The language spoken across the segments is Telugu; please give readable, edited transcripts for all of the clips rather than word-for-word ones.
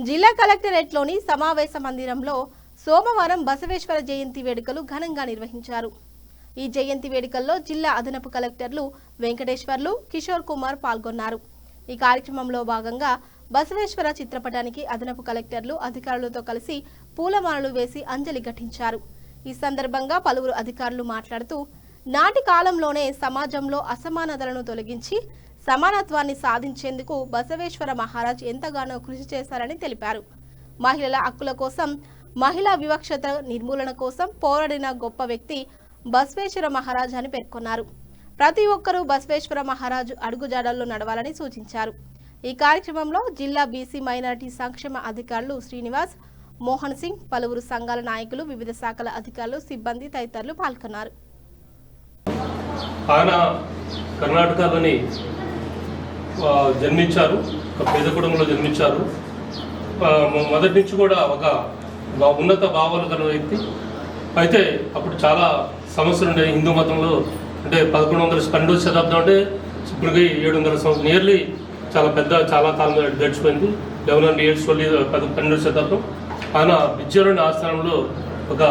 జిల్లా కలెక్టరేట్లోని సమావేశ మందిరంలో సోమవారం బసవేశ్వర జయంతి వేడుకలు ఘనంగా నిర్వహించారు. ఈ జయంతి వేడుకల్లో జిల్లా అదనపు కలెక్టర్లు వెంకటేశ్వర్లు, కిషోర్ కుమార్ పాల్గొన్నారు. ఈ కార్యక్రమంలో భాగంగా బసవేశ్వర చిత్రపటానికి అదనపు కలెక్టర్లు అధికారులతో కలిసి పూలమాలలు వేసి అంజలి ఘటించారు. ఈ సందర్భంగా పలువురు అధికారులు మాట్లాడుతూ నాటి కాలంలోనే సమాజంలో అసమానతలను తొలగించి సమానత్వాన్ని సాధించేందుకు బసవేశ్వర మహారాజ్ ఎంతగానో కృషి చేశారని తెలిపారు. మహిళల హక్కుల కోసం, మహిళా వివక్షత నిర్మూలన కోసం పోరాడిన గొప్ప వ్యక్తి బసవేశ్వర మహారాజ్ అని పేర్కొన్నారు. ప్రతి ఒక్కరూ బసవేశ్వర మహారాజు అడుగుజాడల్లో నడవాలని సూచించారు. ఈ కార్యక్రమంలో జిల్లా బీసీ మైనారిటీ సంక్షేమ అధికారులు శ్రీనివాస్, మోహన్ సింగ్, పలువురు సంఘాల నాయకులు, వివిధ శాఖల అధికారులు, సిబ్బంది తదితరులు పాల్గొన్నారు. ఆయన కర్ణాటకలోని జన్మించారు, ఒక పేద కుటుంబంలో జన్మించారు. మొదటి నుంచి కూడా ఒక ఉన్నత భావాలు కలిగిన వ్యక్తి. అయితే అప్పుడు చాలా సమస్యలు ఉండేవి హిందూ మతంలో. అంటే 1112వ శతాబ్దం అంటే ఇప్పటికి 700 సంవత్సరం, నియర్లీ చాలా కాలం గడిచిపోయింది. 1100 years 12వ శతాబ్దం. ఆయన విద్యలోని ఆస్థానంలో ఒక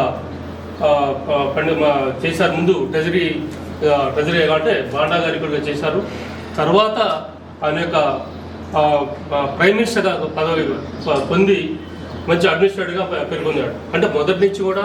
చేశారు. ముందు ట్రెజరీ అంటే బాండా గారి చేశారు. తర్వాత ఆయన యొక్క ప్రైమ్ మినిస్టర్ పదవి పొంది మంచి అడ్మినిస్ట్రేటర్గా పేర్కొన్నాడు. అంటే మొదటి నుంచి కూడా